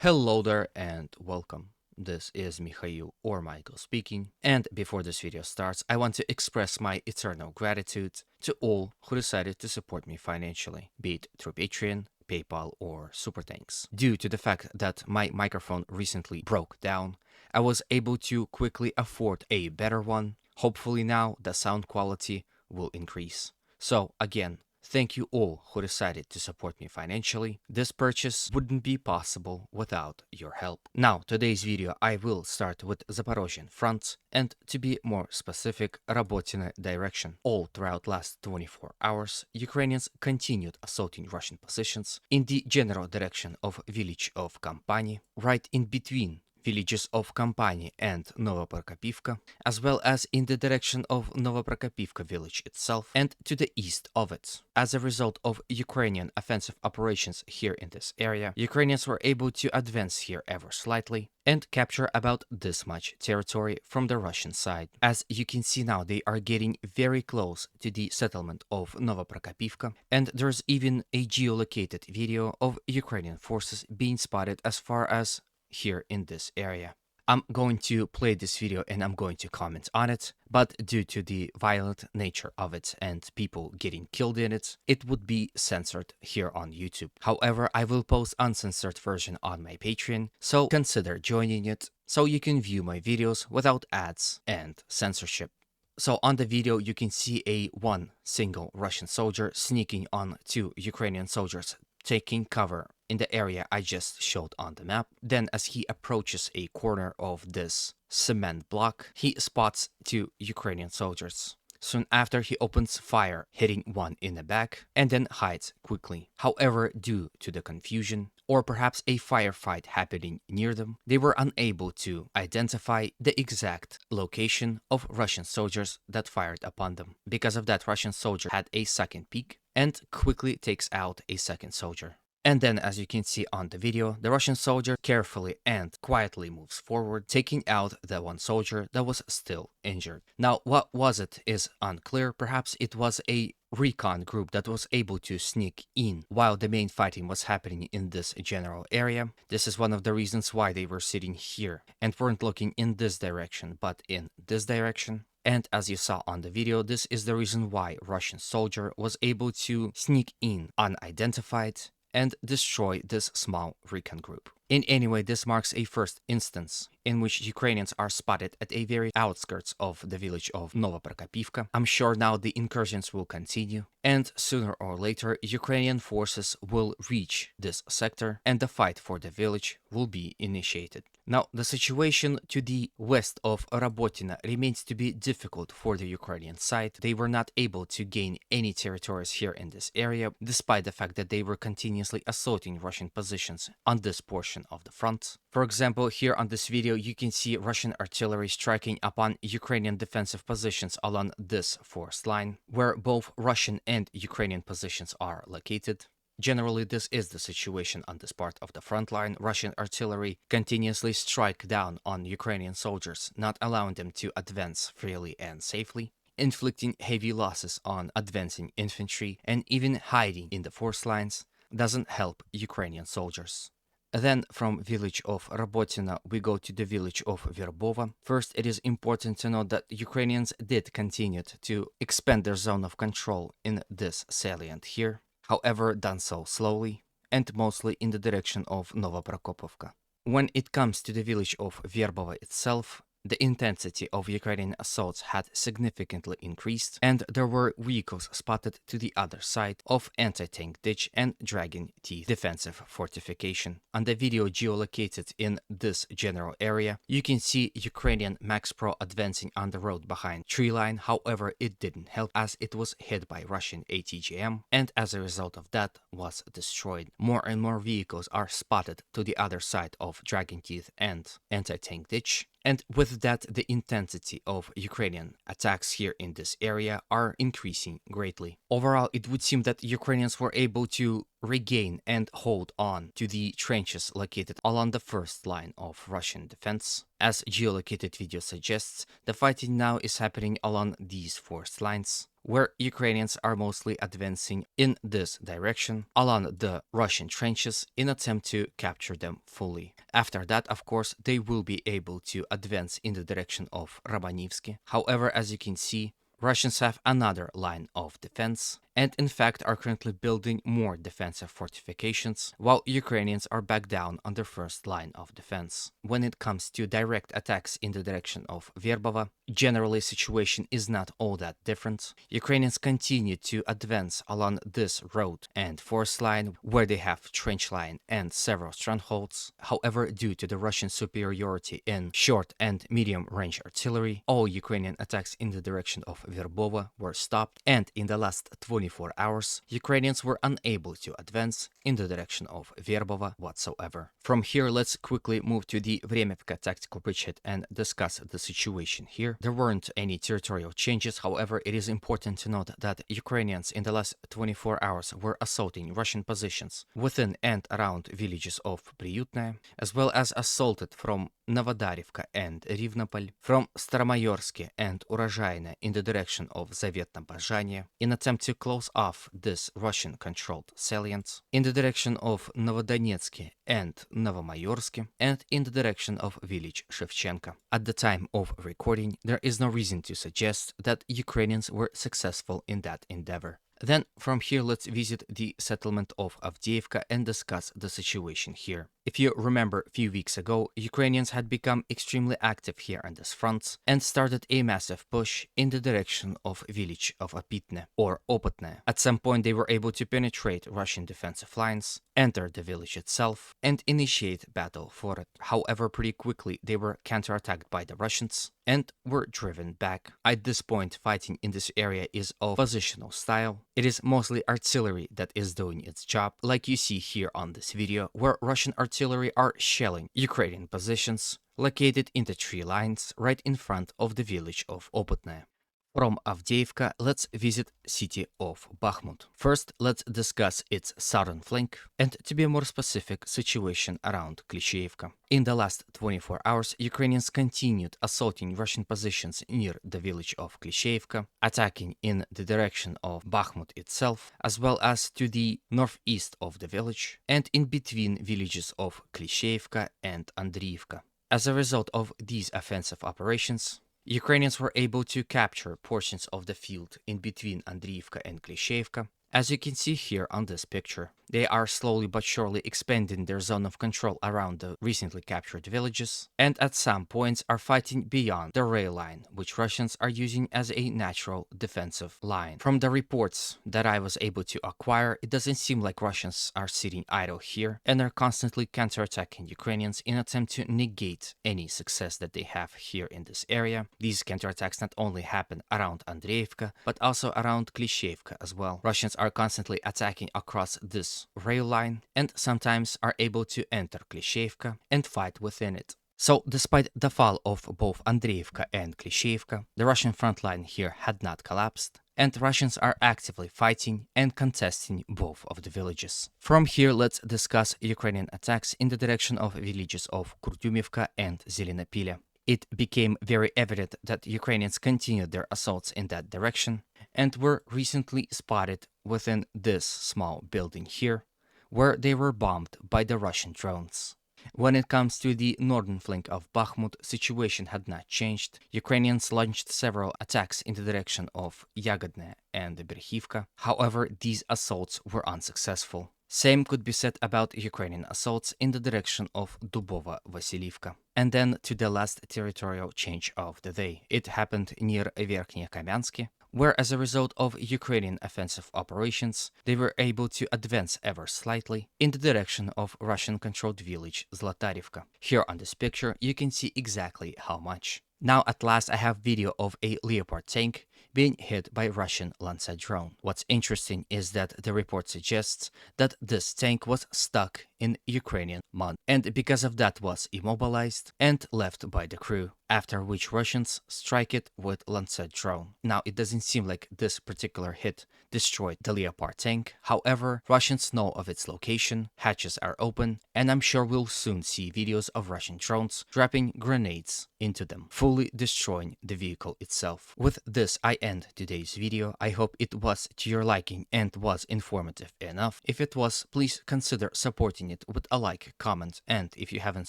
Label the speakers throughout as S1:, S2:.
S1: Hello there and welcome. This is Mikhail or Michael speaking, and before this video starts, I want to express my eternal gratitude to all who decided to support me financially, be it through Patreon, PayPal, or Super Thanks. Due to the fact that my microphone recently broke down, I was able to quickly afford a better one. Hopefully now the sound quality will increase. So again, thank you all who decided to support me financially. This purchase wouldn't be possible without your help. Now, today's video I will start with Zaporozhian front and, to be more specific, Robotyne direction. All throughout last 24 hours, Ukrainians continued assaulting Russian positions in the general direction of village of Kampani, right in between villages of Kampani and Novoprokopivka, as well as in the direction of Novoprokopivka village itself and to the east of it. As a result of Ukrainian offensive operations here in this area, Ukrainians were able to advance here ever slightly and capture about this much territory from the Russian side. As you can see now, they are getting very close to the settlement of Novoprokopivka, and there's even a geolocated video of Ukrainian forces being spotted as far as here in this area. I'm going to play this video and I'm going to comment on it, but due to the violent nature of it and people getting killed in it, it would be censored here on YouTube. However, I will post uncensored version on my Patreon, so consider joining it so you can view my videos without ads and censorship. So on the video, you can see one single Russian soldier sneaking on two Ukrainian soldiers taking cover in the area I just showed on the map. Then as he approaches a corner of this cement block, he spots two Ukrainian soldiers. Soon after, he opens fire, hitting one in the back, and then hides quickly. However, due to the confusion, or perhaps a firefight happening near them, they were unable to identify the exact location of Russian soldiers that fired upon them. Because of that, Russian soldier had a second peek and quickly takes out a second soldier. And then, as you can see on the video, the Russian soldier carefully and quietly moves forward, taking out the one soldier that was still injured. Now, what was it is unclear. Perhaps it was a Recon group that was able to sneak in while the main fighting was happening in this general area. This is one of the reasons why they were sitting here and weren't looking in this direction, but in this direction. And as you saw on the video, this is the reason why Russian soldier was able to sneak in unidentified and destroy this small Recon group. In any way, this marks a first instance in which Ukrainians are spotted at a very outskirts of the village of Novoprokopivka. I'm sure now the incursions will continue, and sooner or later Ukrainian forces will reach this sector and the fight for the village will be initiated. Now, the situation to the west of Robotyne remains to be difficult for the Ukrainian side. They were not able to gain any territories here in this area, despite the fact that they were continuously assaulting Russian positions on this portion of the front. For example, here on this video, you can see Russian artillery striking upon Ukrainian defensive positions along this forest line, where both Russian and Ukrainian positions are located. Generally, this is the situation on this part of the front line. Russian artillery continuously strike down on Ukrainian soldiers, not allowing them to advance freely and safely, inflicting heavy losses on advancing infantry, and even hiding in the forest lines doesn't help Ukrainian soldiers. Then from village of Robotyne, we go to the village of Verbovo. First, it is important to note that Ukrainians did continue to expand their zone of control in this salient here, however done so slowly and mostly in the direction of Novoprokopivka. When it comes to the village of Verbovo itself, the intensity of Ukrainian assaults had significantly increased, and there were vehicles spotted to the other side of anti-tank ditch and dragon teeth defensive fortification. On the video geolocated in this general area, you can see Ukrainian Max Pro advancing on the road behind tree line. However, it didn't help as it was hit by Russian ATGM, and as a result of that was destroyed. More and more vehicles are spotted to the other side of dragon teeth and anti-tank ditch. And with that, the intensity of Ukrainian attacks here in this area are increasing greatly. Overall, it would seem that Ukrainians were able to regain and hold on to the trenches located along the first line of Russian defense. As geolocated video suggests, the fighting now is happening along these forest lines. where Ukrainians are mostly advancing in this direction along the Russian trenches in attempt to capture them fully. After that, of course, they will be able to advance in the direction of Romanivsky. However, as you can see, Russians have another line of defense and in fact are currently building more defensive fortifications, while Ukrainians are back down on their first line of defense. When it comes to direct attacks in the direction of Verbova, generally situation is not all that different. Ukrainians continue to advance along this road and force line where they have trench line and several strongholds. However, due to the Russian superiority in short and medium range artillery, all Ukrainian attacks in the direction of Verbova were stopped, and in the last 24 hours, Ukrainians were unable to advance in the direction of Verbova whatsoever. From here, let's quickly move to the Vremevka tactical bridgehead and discuss the situation here. There weren't any territorial changes, however, it is important to note that Ukrainians in the last 24 hours were assaulting Russian positions within and around villages of Priyutnaya, as well as assaulted from Novodarivka and Rivnopol, from Staromayorsky and Urozhaine in the direction of Zavetno-Bazhanye, in attempt to close off this Russian-controlled salient, in the direction of Novodonetsky and Novomayorsky, and in the direction of village Shevchenko. At the time of recording, there is no reason to suggest that Ukrainians were successful in that endeavor. Then, from here, let's visit the settlement of Avdiivka and discuss the situation here. If you remember, a few weeks ago, Ukrainians had become extremely active here on this front and started a massive push in the direction of village of Opitne or Opotne. At some point, they were able to penetrate Russian defensive lines, enter the village itself, and initiate battle for it. However, pretty quickly, they were counterattacked by the Russians and were driven back. At this point, fighting in this area is of positional style. It is mostly artillery that is doing its job, like you see here on this video, where Russian artillery are shelling Ukrainian positions located in the tree lines right in front of the village of Opotne. From Avdiivka, let's visit city of Bakhmut. First, let's discuss its southern flank and, to be more specific, situation around Klishchiivka. In the last 24 hours, Ukrainians continued assaulting Russian positions near the village of Klishchiivka, attacking in the direction of Bakhmut itself, as well as to the northeast of the village, and in between villages of Klishchiivka and Andriivka. As a result of these offensive operations, Ukrainians were able to capture portions of the field in between Andriivka and Klishchiivka. As you can see here on this picture, they are slowly but surely expanding their zone of control around the recently captured villages, and at some points are fighting beyond the rail line, which Russians are using as a natural defensive line. From the reports that I was able to acquire, it doesn't seem like Russians are sitting idle here and are constantly counterattacking Ukrainians in an attempt to negate any success that they have here in this area. These counterattacks not only happen around Andriivka, but also around Klishchiivka as well. Russians are constantly attacking across this rail line and sometimes are able to enter Klishchiivka and fight within it. So, despite the fall of both Andriivka and Klishchiivka, the Russian front line here had not collapsed, and Russians are actively fighting and contesting both of the villages. From here, let's discuss Ukrainian attacks in the direction of villages of Kurdyumivka and Zelenopilya. It became very evident that Ukrainians continued their assaults in that direction and were recently spotted within this small building here, where they were bombed by the Russian drones. When it comes to the northern flank of Bakhmut, situation had not changed. Ukrainians launched several attacks in the direction of Yagodne and Berhivka. However, these assaults were unsuccessful. Same could be said about Ukrainian assaults in the direction of Dubova-Vasilivka. And then to the last territorial change of the day. It happened near Verkhnye Kamyansky, where as a result of Ukrainian offensive operations, they were able to advance ever slightly in the direction of Russian-controlled village Zlatarivka. Here on this picture, you can see exactly how much. Now at last I have video of a Leopard tank being hit by Russian Lancet drone. What's interesting is that the report suggests that this tank was stuck in Ukrainian mud and because of that was immobilized and left by the crew. after which Russians strike it with Lancet drone. Now, it doesn't seem like this particular hit destroyed the Leopard tank. However, Russians know of its location, hatches are open, and I'm sure we'll soon see videos of Russian drones dropping grenades into them, fully destroying the vehicle itself. With this, I end today's video. I hope it was to your liking and was informative enough. If it was, please consider supporting it with a like, comment, and if you haven't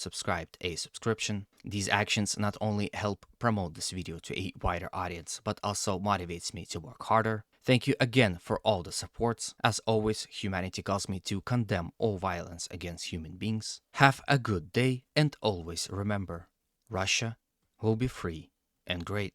S1: subscribed, a subscription. These actions not only help promote this video to a wider audience, but also motivates me to work harder. Thank you again for all the supports. As always, humanity calls me to condemn all violence against human beings. Have a good day, and always remember, Russia will be free and great.